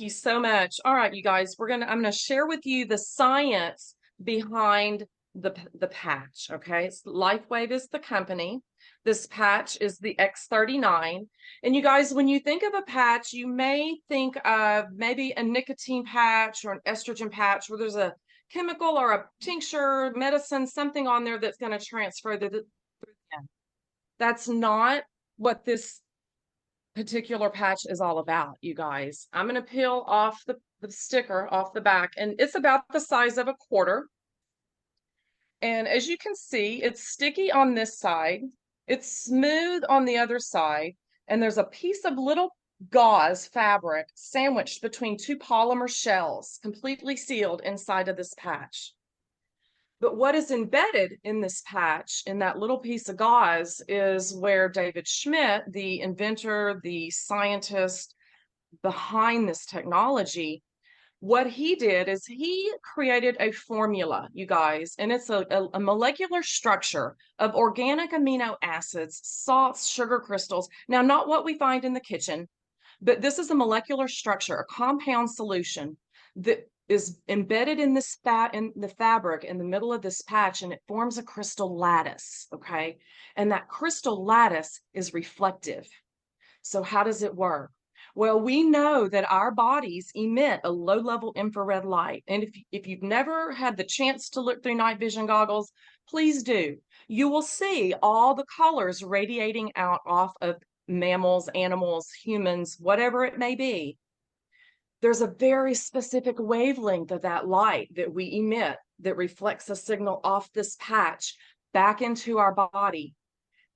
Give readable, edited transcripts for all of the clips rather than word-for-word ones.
you so much. All right, you guys, I'm gonna share with you the science behind the patch. Okay, Lifewave is the company. This patch is the X39. And you guys, when you think of a patch, you may think of maybe a nicotine patch or an estrogen patch where there's a chemical or a tincture, medicine, something on there that's going to transfer the skin. That's not what this particular patch is all about, you guys. I'm going to peel off the sticker off the back, and it's about the size of a quarter. And as you can see, it's sticky on this side, it's smooth on the other side, and there's a piece of little gauze fabric sandwiched between two polymer shells, completely sealed inside of this patch. But what is embedded in this patch, in that little piece of gauze, is where David Schmidt, the inventor, the scientist behind this technology, what he did is he created a formula, you guys, and it's a molecular structure of organic amino acids, salts, sugar crystals. Now, not what we find in the kitchen, but this is a molecular structure, a compound solution that is embedded in in the fabric in the middle of this patch, and it forms a crystal lattice. Okay, and that crystal lattice is reflective. So how does it work? Well, we know that our bodies emit a low-level infrared light. And if you've never had the chance to look through night vision goggles, please do. You will see all the colors radiating out off of mammals, animals, humans, whatever it may be. There's a very specific wavelength of that light that we emit that reflects a signal off this patch back into our body.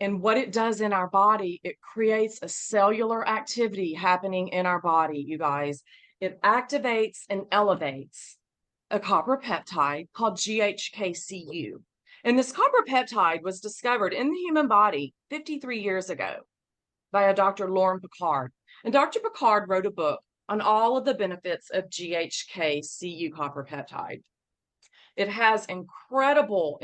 And what it does in our body, it creates a cellular activity happening in our body, you guys. It activates and elevates a copper peptide called GHK-cu. And this copper peptide was discovered in the human body 53 years ago by a Dr. Lauren Picard. And Dr. Picard wrote a book on all of the benefits of GHK-cu copper peptide. It has incredible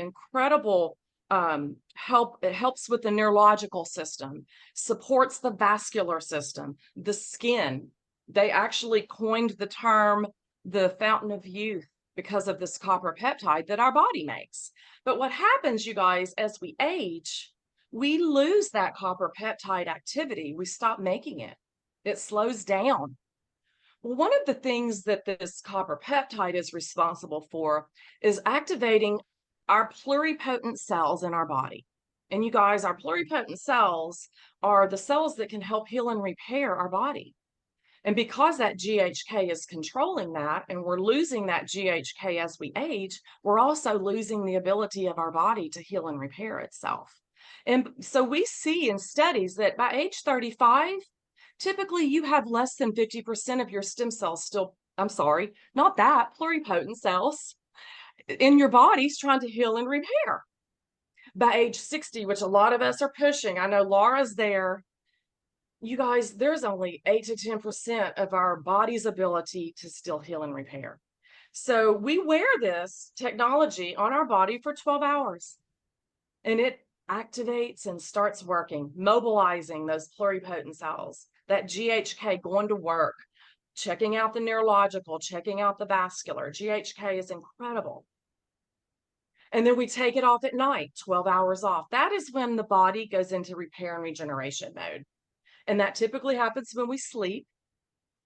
it helps with the neurological system, supports the vascular system, the skin. They actually coined the term the fountain of youth because of this copper peptide that our body makes. But what happens, you guys, as we age, we lose that copper peptide activity. We stop making it. It slows down. Well, one of the things that this copper peptide is responsible for is activating our pluripotent cells in our body. And you guys, our pluripotent cells are the cells that can help heal and repair our body. And because that GHK is controlling that, and we're losing that GHK as we age, we're also losing the ability of our body to heal and repair itself. And so we see in studies that by age 35, typically you have less than 50% of your stem cells still, I'm sorry, not that, pluripotent cells in your body's trying to heal and repair. By age 60, which a lot of us are pushing, I know Laura's there, you guys, there's only 8 to 10% of our body's ability to still heal and repair. So we wear this technology on our body for 12 hours, and it activates and starts working, mobilizing those pluripotent cells, that GHK going to work, checking out the neurological, checking out the vascular. GHK is incredible. And then we take it off at night, 12 hours off. That is when the body goes into repair and regeneration mode. And that typically happens when we sleep,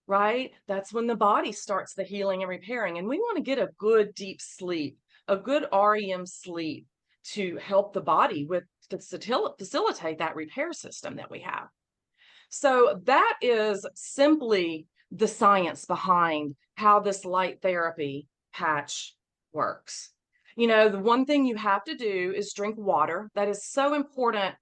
right? That's when the body starts the healing and repairing. And we want to get a good deep sleep, a good REM sleep to help the body to facilitate that repair system that we have. So that is simply the science behind how this light therapy patch works. You know, the one thing you have to do is drink water. That is so important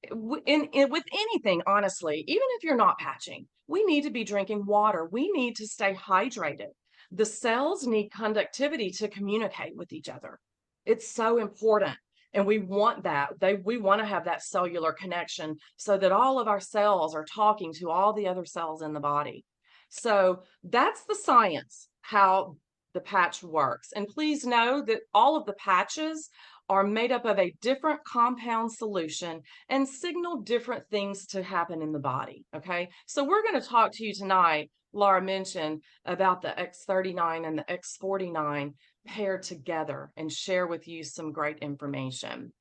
with anything, honestly. Even if you're not patching, we need to be drinking water. We need to stay hydrated. The cells need conductivity to communicate with each other. It's so important. And we want that. We want to have that cellular connection so that all of our cells are talking to all the other cells in the body. So that's the science, how the patch works. And please know that all of the patches are made up of a different compound solution and signal different things to happen in the body. Okay, so we're going to talk to you tonight, Laura mentioned, about the X39 and the X49 paired together and share with you some great information.